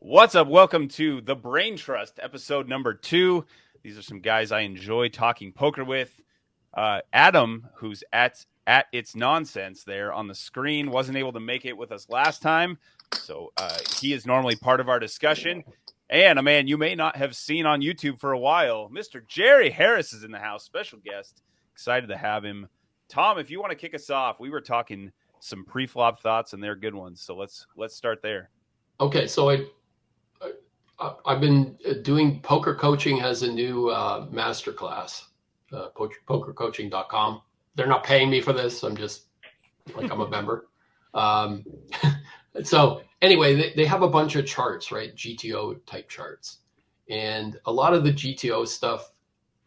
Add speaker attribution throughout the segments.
Speaker 1: What's up? Welcome to the Brain Trust, episode number 2. These are some guys I enjoy talking poker with. Adam, who's at It's Nonsense there on the screen, wasn't able to make it with us last time, so he is normally part of our discussion. And a man you may not have seen on YouTube for a while, Mr. Gerry Harris is in the house, special guest. Excited to have him. Tom, if you want to kick us off, we were talking some pre-flop thoughts, and they're good ones, so let's start there.
Speaker 2: Okay, so I've been doing poker coaching as a new masterclass, pokercoaching.com. They're not paying me for this. I'm a member. So anyway, they have a bunch of charts, right? GTO type charts. And a lot of the GTO stuff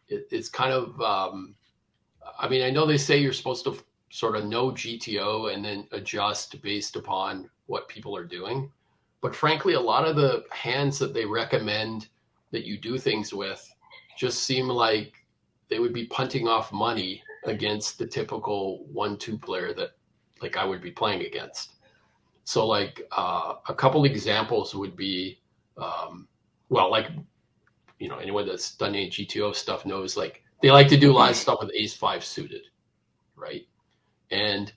Speaker 2: is kind of, I know they say you're supposed to sort of know GTO and then adjust based upon what people are doing. But frankly, a lot of the hands that they recommend that you do things with just seem like they would be punting off money against the typical 1-2 player that like I would be playing against. So like a couple examples would be, anyone that's done any GTO stuff knows like they like to do a lot of stuff with ace-5 suited, right? And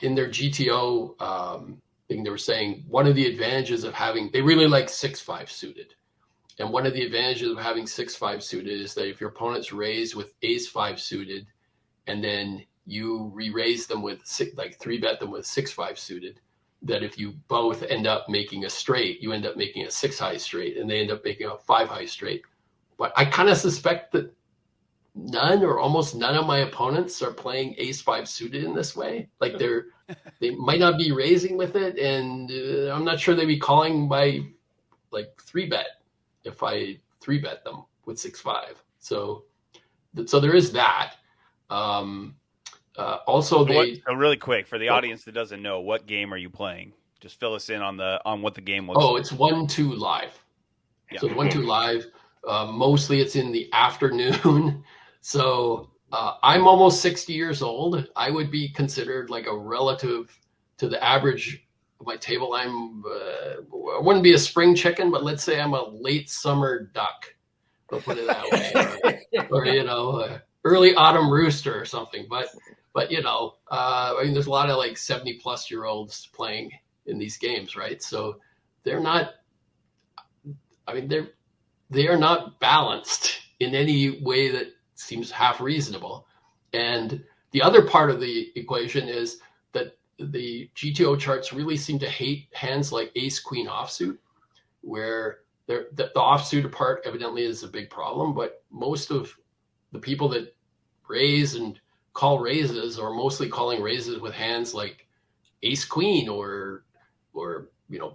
Speaker 2: in their GTO thing, they were saying one of the advantages of they really like 6-5 suited. And one of the advantages of having 6-5 suited is that if your opponents raise with ace-5 suited, and then you re-raise them with 3-bet them with 6-5 suited, that if you both end up making a straight, you end up making a 6-high straight, and they end up making a 5-high straight. But I kind of suspect that none or almost none of my opponents are playing ace-5 suited in this way. Like they might not be raising with it, and I'm not sure they'd be calling my like 3-bet if I 3-bet them with 6-5. So there is that. Also,
Speaker 1: so really quick for the audience that doesn't know, what game are you playing? Just fill us in on what the game looks like.
Speaker 2: It's 1-2 live.
Speaker 1: Yeah.
Speaker 2: So 1-2 live. Mostly it's in the afternoon. So I'm almost 60 years old. I would be considered like a relative to the average of my table. I wouldn't be a spring chicken, but let's say I'm a late summer duck. I'll put it that way. or early autumn rooster or something. But there's a lot of like 70 plus year olds playing in these games, right? So they're not. They are not balanced in any way that seems half reasonable. And the other part of the equation is that the GTO charts really seem to hate hands like ace queen offsuit, where the offsuit part evidently is a big problem, but most of the people that raise and call raises are mostly calling raises with hands like ace queen or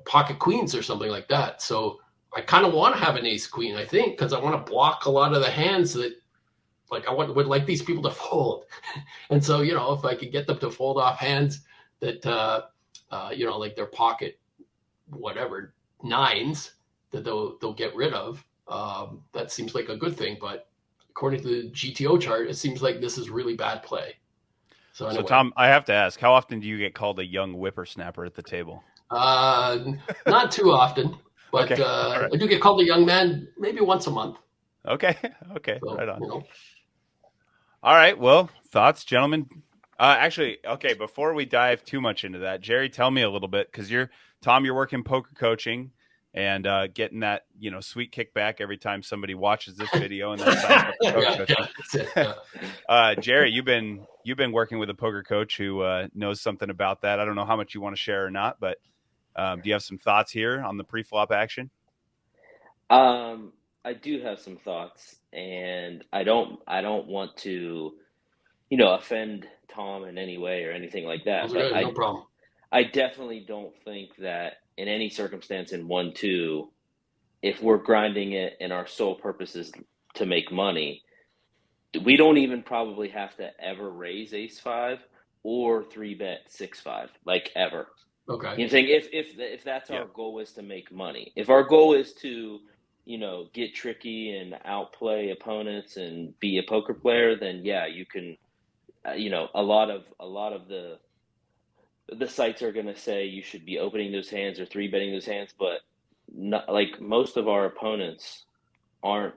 Speaker 2: pocket queens or something like that. So I kind of want to have an ace queen, I think, because I want to block a lot of the hands that like would like these people to fold. And so, if I could get them to fold off hands that, like their pocket, whatever, nines that they'll get rid of, that seems like a good thing. But according to the GTO chart, it seems like this is really bad play. So, anyway.
Speaker 1: So Tom, I have to ask, how often do you get called a young whippersnapper at the table?
Speaker 2: Not too often. But okay. Right. I do get called a young man maybe once a month.
Speaker 1: Okay. So, right on. All right. Well, thoughts, gentlemen? Actually, okay, before we dive too much into that, Gerry, tell me a little bit, because you're working poker coaching and getting that, sweet kickback every time somebody watches this video. And Gerry, you've been working with a poker coach who knows something about that. I don't know how much you want to share or not, but do you have some thoughts here on the pre-flop action?
Speaker 3: I do have some thoughts, and I don't want to, offend Tom in any way or anything like that.
Speaker 2: But no problem.
Speaker 3: I definitely don't think that in any circumstance in 1-2, if we're grinding it and our sole purpose is to make money, we don't even probably have to ever raise ace-5 or 3-bet 6-5, like ever.
Speaker 2: Okay.
Speaker 3: You know what I'm saying? If that's our goal is to make money. If our goal is to, get tricky and outplay opponents and be a poker player, then yeah, you can, a lot of the sites are going to say you should be opening those hands or 3-betting those hands, but not, like most of our opponents aren't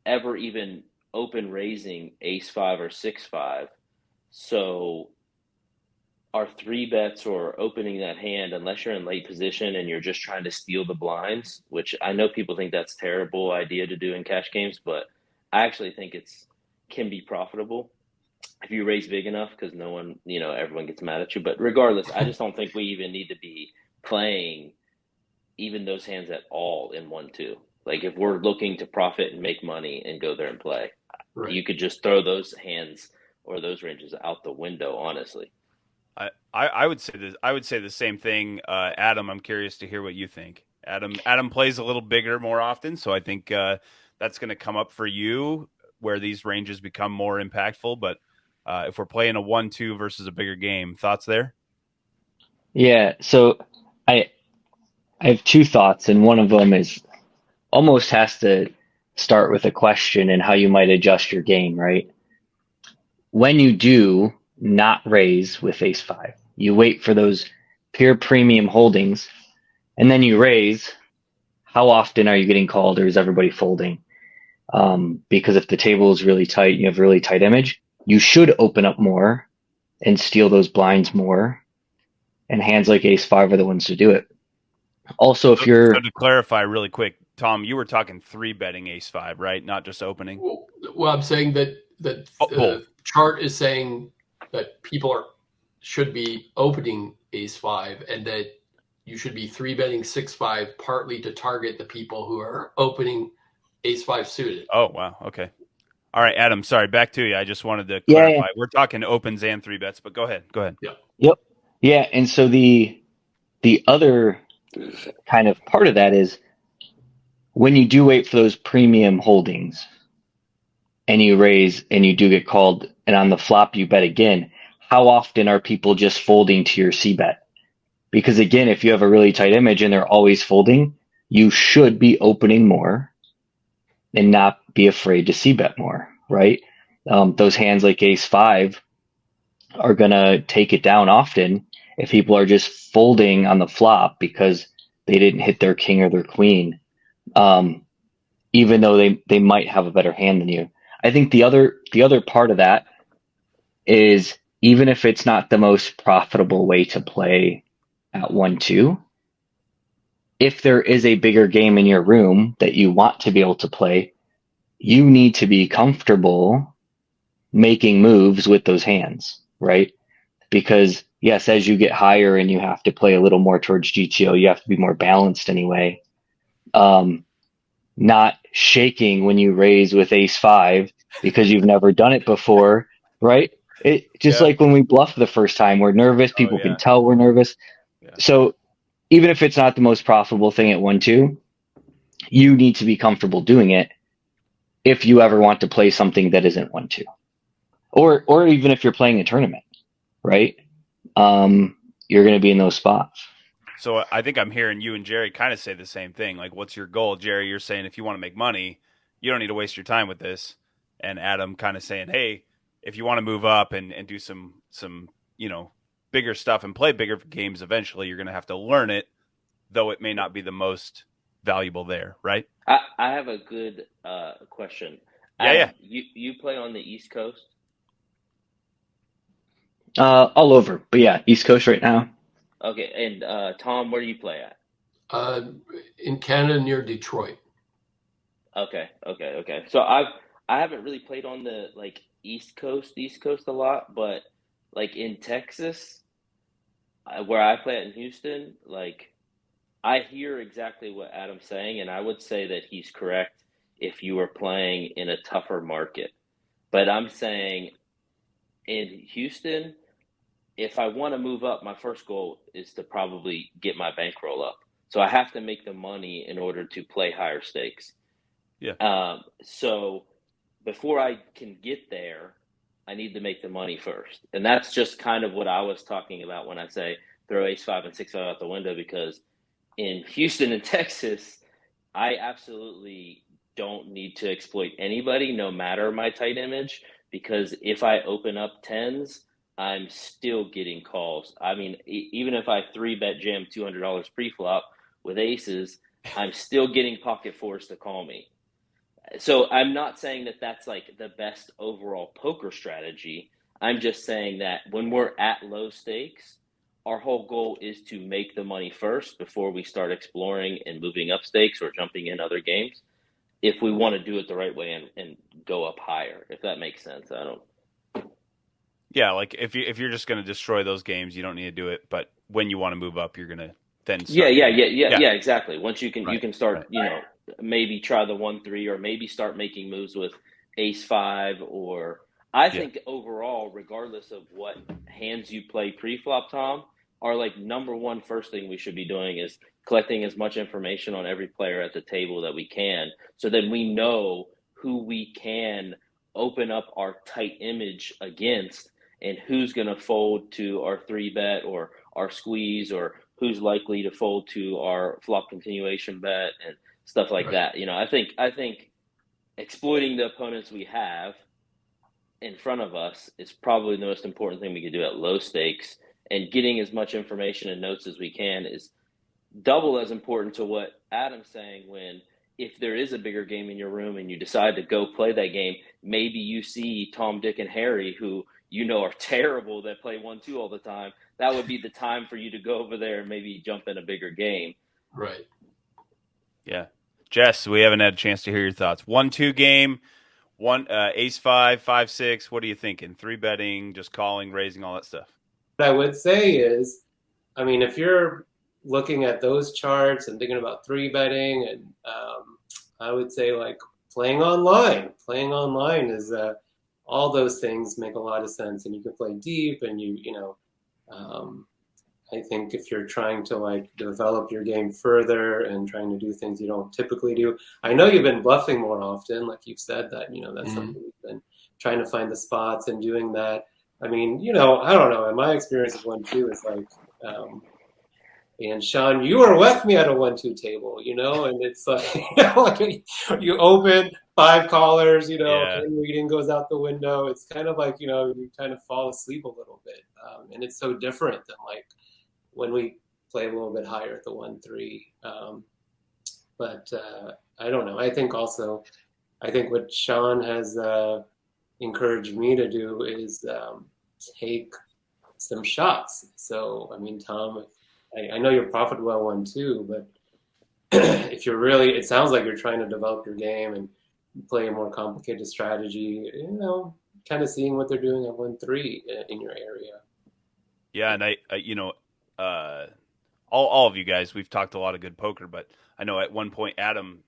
Speaker 3: ever even open raising ace five or 6-5. So our three bets or opening that hand, unless you're in late position and you're just trying to steal the blinds, which I know people think that's a terrible idea to do in cash games, but I actually think it's can be profitable if you raise big enough, because no one, everyone gets mad at you. But regardless, I just don't think we even need to be playing even those hands at all in 1-2. Like if we're looking to profit and make money and go there and play,
Speaker 2: Right.
Speaker 3: you could just throw those hands or those ranges out the window, honestly.
Speaker 1: I would say this. I would say the same thing, Adam. I'm curious to hear what you think. Adam plays a little bigger more often, so I think that's going to come up for you where these ranges become more impactful. But if we're playing a 1-2 versus a bigger game, thoughts there?
Speaker 4: Yeah, so I I have two thoughts, and one of them is almost has to start with a question and how you might adjust your game, right? When you do not raise with ace five, you wait for those pure premium holdings, and then you raise. How often are you getting called, or is everybody folding? Because if the table is really tight, you have a really tight image, you should open up more and steal those blinds more. And hands like ace five are the ones to do it. Also, if
Speaker 1: So
Speaker 4: you're
Speaker 1: to clarify really quick, Tom, you were talking three betting ace five, right? Not just opening.
Speaker 2: Well, I'm saying that
Speaker 1: Both.
Speaker 2: chart is saying that should be opening ace five, and that you should be three betting 6-5 partly to target the people who are opening ace five suited.
Speaker 1: Oh wow. Okay. All right, Adam. Sorry, back to you. I just wanted to
Speaker 4: yeah, yeah.
Speaker 1: clarify. We're talking opens and three bets, but go ahead. Go ahead.
Speaker 2: Yeah.
Speaker 4: Yep. Yeah, and so the other kind of part of that is when you do wait for those premium holdings and you raise and you do get called and on the flop you bet again, how often are people just folding to your C bet? Because again, if you have a really tight image and they're always folding, you should be opening more and not be afraid to C bet more, right? Those hands like ace five are gonna take it down often if people are just folding on the flop because they didn't hit their king or their queen, even though they might have a better hand than you. I think the other part of that is even if it's not the most profitable way to play at 1-2, if there is a bigger game in your room that you want to be able to play, you need to be comfortable making moves with those hands, right? Because yes, as you get higher and you have to play a little more towards GTO, you have to be more balanced anyway. Not shaking when you raise with ace five because you've never done it before, right? It just like when we bluff the first time, we're nervous. People can tell we're nervous.
Speaker 1: Yeah.
Speaker 4: So even if it's not the most profitable thing at 1-2, you need to be comfortable doing it if you ever want to play something that isn't 1-2, or even if you're playing a tournament, right? You're going to be in those spots.
Speaker 1: So I think I'm hearing you and Gerry kind of say the same thing. Like, what's your goal, Gerry? You're saying if you want to make money, you don't need to waste your time with this. And Adam kind of saying, hey, if you want to move up and do some bigger stuff and play bigger games, eventually you're going to have to learn it, though it may not be the most valuable there, right?
Speaker 3: I have a good question.
Speaker 1: Yeah.
Speaker 3: You play on the East Coast?
Speaker 4: All over, but yeah, East Coast right now.
Speaker 3: Okay, and Tom, where do you play at?
Speaker 2: In Canada near Detroit.
Speaker 3: Okay. So I haven't really played on the East Coast a lot, but like in Texas, where I play in Houston, I hear exactly what Adam's saying, and I would say that he's correct if you were playing in a tougher market. But I'm saying in Houston, if I want to move up, my first goal is to probably get my bankroll up. So I have to make the money in order to play higher stakes.
Speaker 1: Yeah.
Speaker 3: So before I can get there, I need to make the money first. And that's just kind of what I was talking about when I say throw ace five and 6-5 out the window, because in Houston and Texas, I absolutely don't need to exploit anybody, no matter my tight image, because if I open up tens, I'm still getting calls. I mean, even if I three bet jam $200 pre-flop with aces, I'm still getting pocket fours to call me. So I'm not saying that that's like the best overall poker strategy. I'm just saying that when we're at low stakes, our whole goal is to make the money first before we start exploring and moving up stakes or jumping in other games. If we want to do it the right way and go up higher, if that makes sense. I don't.
Speaker 1: Yeah, like if you're just going to destroy those games, you don't need to do it. But when you want to move up, you're going to then start.
Speaker 3: Yeah, exactly. Once you
Speaker 1: Right,
Speaker 3: can start,
Speaker 1: right.
Speaker 3: maybe try the 1-3 or maybe start making moves with ace five or I
Speaker 1: Yeah.
Speaker 3: think overall, regardless of what hands you play pre-flop, Tom, our like number one first thing we should be doing is collecting as much information on every player at the table that we can, so then we know who we can open up our tight image against and who's going to fold to our 3-bet or our squeeze or who's likely to fold to our flop continuation bet and stuff like that. I think exploiting the opponents we have in front of us is probably the most important thing we could do at low stakes, and getting as much information and notes as we can is double as important to what Adam's saying. When if there is a bigger game in your room and you decide to go play that game, maybe you see Tom, Dick, and Harry, who are terrible, that play 1-2 all the time. That would be the time for you to go over there and maybe jump in a bigger game.
Speaker 2: Right.
Speaker 1: Yeah. Jess, we haven't had a chance to hear your thoughts. 1-2 game, ace 5, 5-6. What are you thinking? 3-betting, just calling, raising, all that stuff.
Speaker 5: What I would say is, I mean, if you're looking at those charts and thinking about 3-betting, and I would say like playing online. Playing online is all those things make a lot of sense, and you can play deep, and I think if you're trying to like develop your game further and trying to do things you don't typically do. I know you've been bluffing more often, like you've said that, that's something you've been trying to find the spots and doing that. I mean, I don't know. In my experience with 1-2, it's like, and Sean, you were with me at a 1-2 table, and it's like, like you open 5 callers, hand reading goes out the window. It's kind of like, you kind of fall asleep a little bit. And it's so different than like when we play a little bit higher at the 1-3. But I don't know. I think what Sean has encouraged me to do is take some shots. So, I mean, Tom, I know you're profitable at 1-2, but if you're really, it sounds like you're trying to develop your game and play a more complicated strategy, kind of seeing what they're doing at 1-3 in your area.
Speaker 1: Yeah, and all of you guys, we've talked a lot of good poker, but I know at one point Adam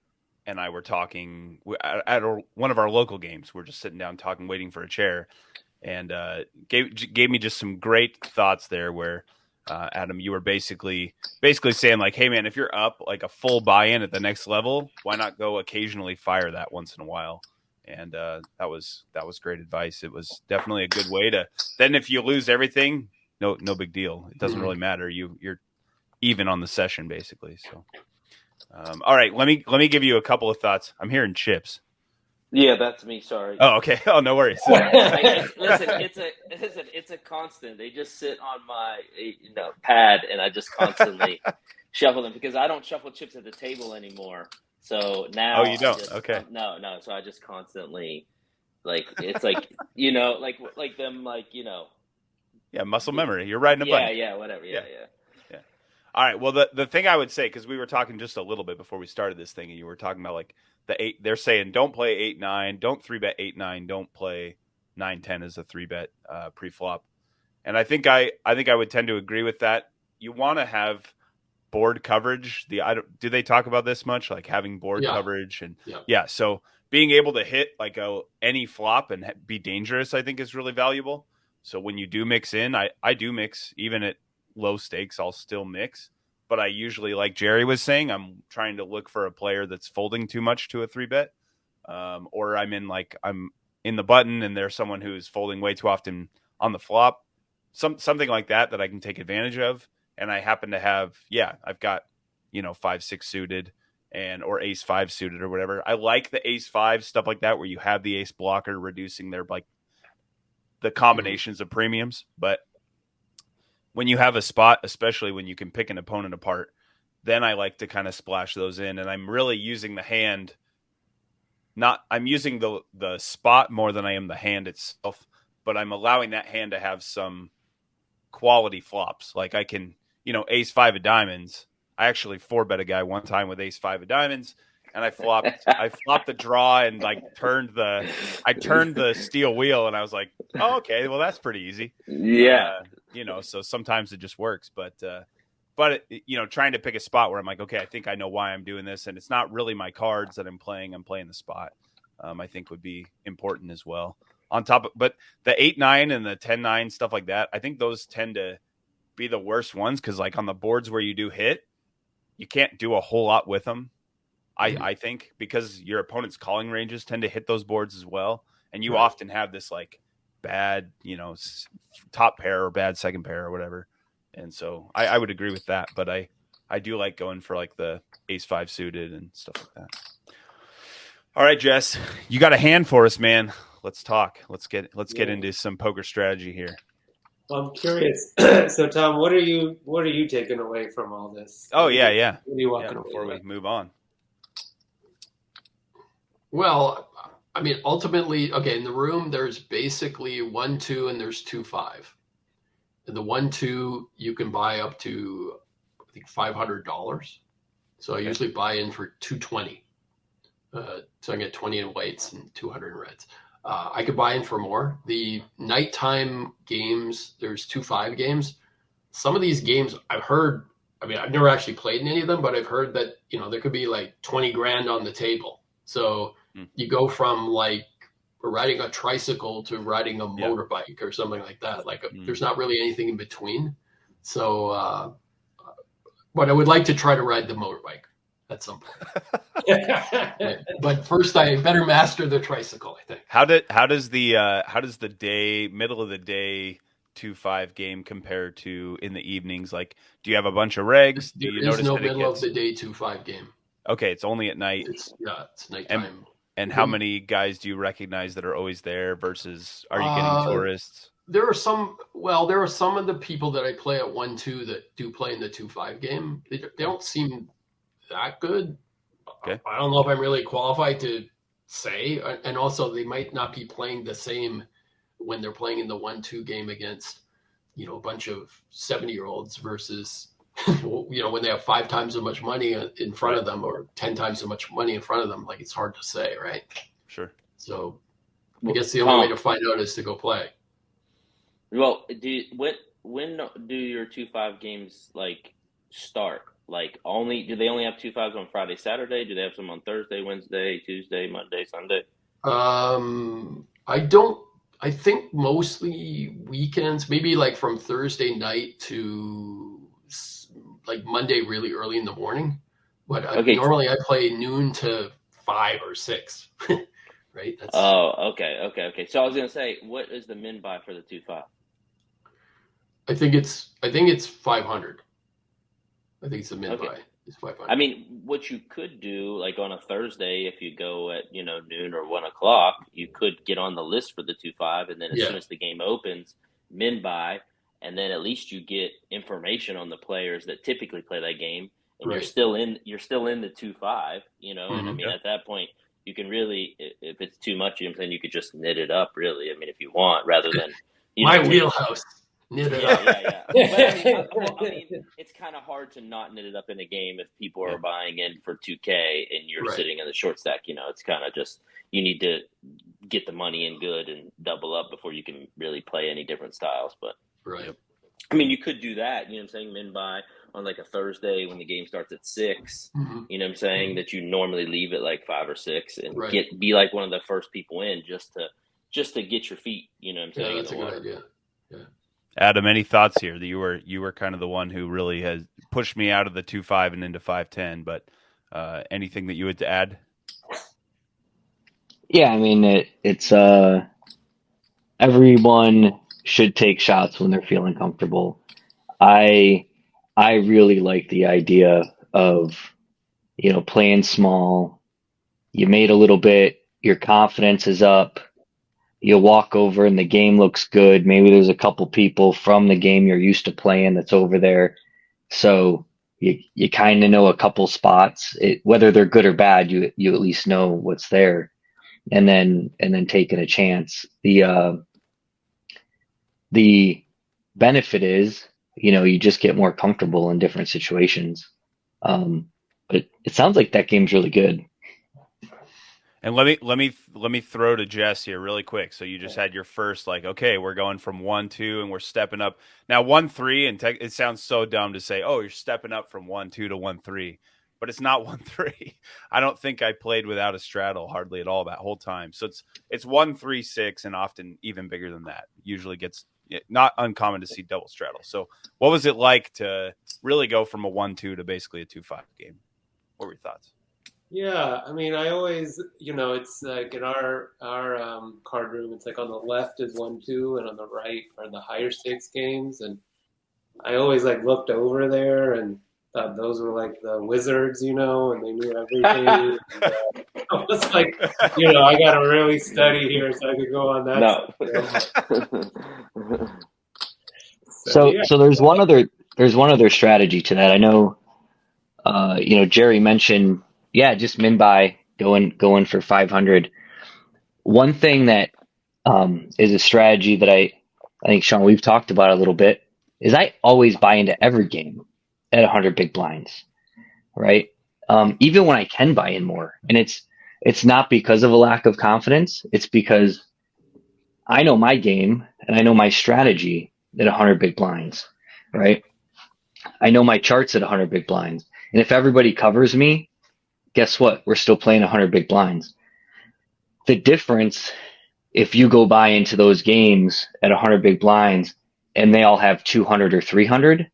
Speaker 1: and I were talking at one of our local games. We're just sitting down talking, waiting for a chair, and gave me just some great thoughts there. Where Adam, you were basically saying like, "Hey man, if you're up like a full buy-in at the next level, why not go occasionally fire that once in a while?" And that was great advice. It was definitely a good way to. Then if you lose everything, no big deal. It doesn't really matter. You're even on the session basically. So, all right, let me give you a couple of thoughts. I'm hearing chips.
Speaker 3: Yeah, that's me. Sorry.
Speaker 1: Oh, okay. Oh, no worries.
Speaker 3: Listen, it's a constant. They just sit on my pad, and I just constantly shuffle them because I don't shuffle chips at the table anymore. So now,
Speaker 1: you don't? Okay.
Speaker 3: No. So I just constantly, like, it's like like them, like
Speaker 1: Yeah, muscle memory. You're riding a bike.
Speaker 3: Yeah, whatever. Yeah.
Speaker 1: All right. Well, the thing I would say, because we were talking just a little bit before we started this thing, and you were talking about like the 8. They're saying don't play 8-9, don't 3-bet 8-9, don't play 9-10 as a 3-bet pre-flop. And I think I would tend to agree with that. You want to have board coverage. Do they talk about this much? Like having board coverage and so being able to hit like any flop and be dangerous, I think is really valuable. So when you do mix in, I do mix even at low stakes. I'll still mix, but I usually, like Gerry was saying, I'm trying to look for a player that's folding too much to a 3-bet, or I'm in the button and there's someone who's folding way too often on the flop, something like that I can take advantage of. And I happen to have, I've got 5-6 suited or ace 5 suited or whatever. I like the ace 5 stuff like that, where you have the ace blocker reducing their like the combinations of premiums, but when you have a spot, especially when you can pick an opponent apart, then I like to kind of splash those in, and I'm really using the hand. I'm using the spot more than I am the hand itself, but I'm allowing that hand to have some quality flops. Like I can, ace 5 of diamonds. I actually 4-bet a guy one time with ace 5 of diamonds, and I flopped the draw and turned the steel wheel, and I was like, oh, okay, well that's pretty easy.
Speaker 3: Yeah.
Speaker 1: So sometimes it just works, but trying to pick a spot where I'm like, okay, I think I know why I'm doing this, and it's not really my cards that I'm playing the spot. I think would be important as well. On top of, but the 8-9 and the 10-9 stuff like that, I think those tend to be the worst ones because on the boards where you do hit, you can't do a whole lot with them. I think because your opponent's calling ranges tend to hit those boards as well, and you often have this bad, top pair or bad second pair or whatever. And so I would agree with that, but I do like going for the ace 5 suited and stuff like that. All right, Jess, you got a hand for us, man. Let's talk. Let's get into some poker strategy here.
Speaker 5: Well, I'm curious. So, Tom, what are you taking away from all this?
Speaker 1: Oh, yeah.
Speaker 5: What are you walking away
Speaker 1: before
Speaker 5: with?
Speaker 1: we move on.
Speaker 2: Well, I mean, ultimately, okay, in the room, there's basically 1-2 and there's 2-5. And the 1-2 you can buy up to, I think, $500. So I usually buy in for $220. So I get 20 in whites and 200 in reds. I could buy in for more. The nighttime games, there's 2-5 games. Some of these games I've heard, I mean, I've never actually played in any of them, but I've heard that, there could be 20 grand on the table. So you go from riding a tricycle to riding a motorbike or something like that. There's not really anything in between. So, but I would like to try to ride the motorbike at some point. But first, I better master the tricycle, I think.
Speaker 1: How does the middle of the day 2-5 game compare to in the evenings? Do you have a bunch of regs?
Speaker 2: There is no middle of the day 2-5 game.
Speaker 1: Okay, it's only at night.
Speaker 2: It's nighttime.
Speaker 1: And how many guys do you recognize that are always there versus are you getting tourists?
Speaker 2: There are some of the people that I play at 1-2 that do play in the 2-5 game. They don't seem that good.
Speaker 1: Okay.
Speaker 2: I don't know if I'm really qualified to say. And also they might not be playing the same when they're playing in the 1-2 game against, a bunch of 70-year-olds versus, when they have 5 times as much money in front of them or 10 times as much money in front of them. It's hard to say, right?
Speaker 1: Sure.
Speaker 2: So I guess the only way to find out is to go play.
Speaker 3: Well, when do your 2-5 games start? Do they only have 2-5s on Friday, Saturday? Do they have some on Thursday, Wednesday, Tuesday, Monday, Sunday?
Speaker 2: I think mostly weekends, maybe from Thursday night to Monday really early in the morning. But normally I play noon to 5 or 6. Right?
Speaker 3: Okay. So I was gonna say, what is the min buy for the 2-5?
Speaker 2: I think it's 500. I think it's the min buy. It's 500.
Speaker 3: I mean, what you could do, on a Thursday, if you go at noon or 1 o'clock, you could get on the list for the 2-5, and then as soon as the game opens, min buy, and then at least you get information on the players that typically play that game, and you're still in the 2-5, And I mean, at that point, you can really, if it's too much, then you could just knit it up. Really, I mean, if you want, rather than
Speaker 2: my wheelhouse. Knit it up.
Speaker 3: Yeah. But, I mean, it's kind of hard to not knit it up in a game if people are buying in for 2K and you're sitting in the short stack. It's kind of just you need to get the money in good and double up before you can really play any different styles. But I mean, you could do that. Min buy on a Thursday when the game starts at 6.
Speaker 2: Mm-hmm.
Speaker 3: That you normally leave at 5 or 6 and be one of the first people in just to get your feet.
Speaker 2: That's a good idea. Yeah.
Speaker 1: Adam, any thoughts here? That you were kind of the one who really has pushed me out of the 2-5 and into 5-10, but anything that you would add?
Speaker 4: Yeah, I mean it's everyone should take shots when they're feeling comfortable. I really like the idea of playing small. You made a little bit, your confidence is up. You walk over and the game looks good. Maybe there's a couple people from the game you're used to playing that's over there. So you kind of know a couple spots, whether they're good or bad, you at least know what's there, and then taking a chance. The benefit is, you just get more comfortable in different situations. But it sounds like that game's really good.
Speaker 1: And let me throw to Jess here really quick. So you just had your first, like, okay, we're going from 1-2 and we're stepping up now 1-3, and it sounds so dumb to say, oh, you're stepping up from 1-2 to 1-3, but it's not 1-3. I don't think I played without a straddle hardly at all that whole time. So it's 1-3-6, and often even bigger than that. Usually gets not uncommon to see double straddle. So what was it like to really go from a 1-2 to basically a 2-5 game? What were your thoughts?
Speaker 5: Yeah, I mean, I always, it's like in our card room, it's like on the left is 1-2, and on the right are the higher stakes games, and I always like looked over there and thought those were like the wizards, and they knew everything. And, I was like, I got to really study here so I could go on that.
Speaker 3: No.
Speaker 4: So there's one other strategy to that. I know, Gerry mentioned, just min buy, going for 500. One thing that is a strategy that I think, Sean, we've talked about a little bit, is I always buy into every game at 100 big blinds, right? Even when I can buy in more, and it's not because of a lack of confidence. It's because I know my game and I know my strategy at 100 big blinds, right? I know my charts at 100 big blinds, and if everybody covers me, guess what? We're still playing 100 big blinds. The difference, if you go buy into those games at 100 big blinds and they all have 200 or 300,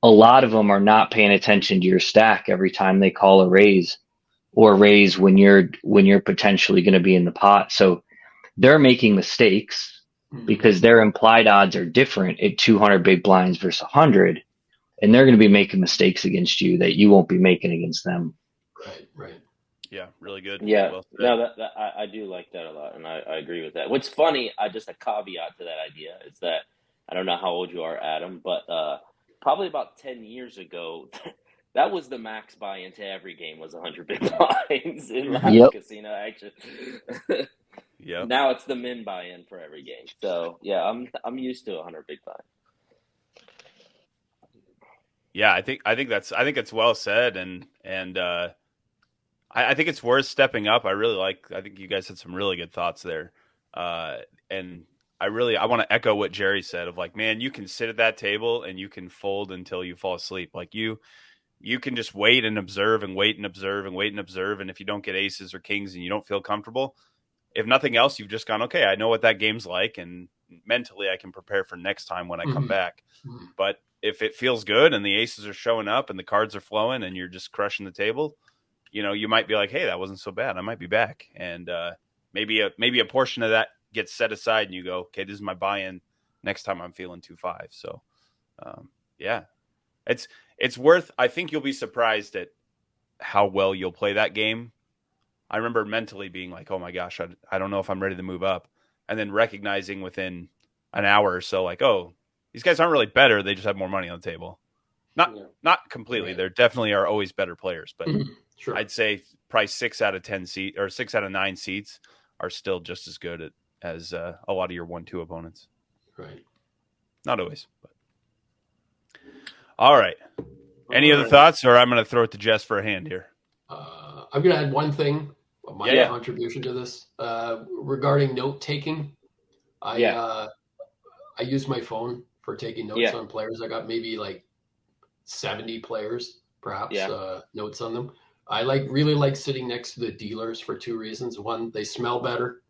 Speaker 4: a lot of them are not paying attention to your stack every time they call a raise, or raise when you're potentially going to be in the pot. So they're making mistakes because their implied odds are different at 200 big blinds versus 100, and they're going to be making mistakes against you that you won't be making against them.
Speaker 2: Right.
Speaker 1: Yeah, really good.
Speaker 3: Yeah,
Speaker 1: well
Speaker 3: no, I do like that a lot, and I agree with that. What's funny, just a caveat to that idea is that I don't know how old you are, Adam, but probably about 10 years ago, that was the max buy into every game was 100 big blinds in live casino action.
Speaker 1: Yeah.
Speaker 3: Now it's the min buy in for every game. So yeah, I'm used to 100 big buy.
Speaker 1: Yeah, I think it's well said, and I think it's worth stepping up. I think you guys had some really good thoughts there. And I want to echo what Gerry said of like, man, you can sit at that table and you can fold until you fall asleep. Like you can just wait and observe and wait and observe and wait and observe. And if you don't get aces or kings and you don't feel comfortable, if nothing else, you've just gone, okay, I know what that game's like. And mentally I can prepare for next time when I come back. But if it feels good and the aces are showing up and the cards are flowing and you're just crushing the table, you might be like, hey, that wasn't so bad. I might be back. And maybe a portion of that gets set aside and you go, okay, this is my buy-in next time I'm feeling 2-5. So, yeah, it's worth, I think you'll be surprised at how well you'll play that game. I remember mentally being like, oh my gosh, I don't know if I'm ready to move up. And then recognizing within an hour or so, like, oh, these guys aren't really better. They just have more money on the table. Not completely. There definitely are always better players, but
Speaker 2: sure.
Speaker 1: I'd say probably 6 out of 10 seats or 6 out of 9 seats are still just as good as a lot of your 1-2 opponents.
Speaker 2: Right.
Speaker 1: Not always, but all right. Any other thoughts, or I'm going to throw it to Jess for a hand here?
Speaker 2: I'm going to add one thing, my contribution to this, regarding note taking. I use my phone for taking notes on players. I got maybe like 70 players, perhaps, notes on them. I really like sitting next to the dealers for 2 reasons. One, they smell better.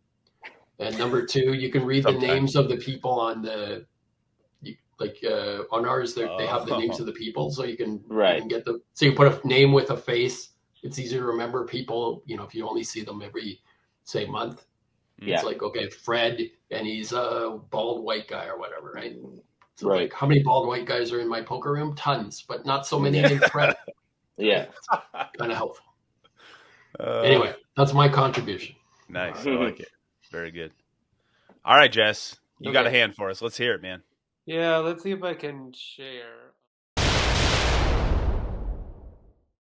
Speaker 2: And number 2, you can read the names of the people on on ours, they have the names of the people. So you can get so you put a name with a face. It's easier to remember people, if you only see them every, say, month. It's like, okay, Fred, and he's a bald white guy or whatever, right? So like, how many bald white guys are in my poker room? Tons, but not so many named Fred.
Speaker 3: Yeah.
Speaker 2: Kind of helpful. Anyway, that's my contribution.
Speaker 1: Nice. I like it. Very good. All right, Jess, you got a hand for us. Let's hear it, man.
Speaker 5: Yeah, let's see if I can share.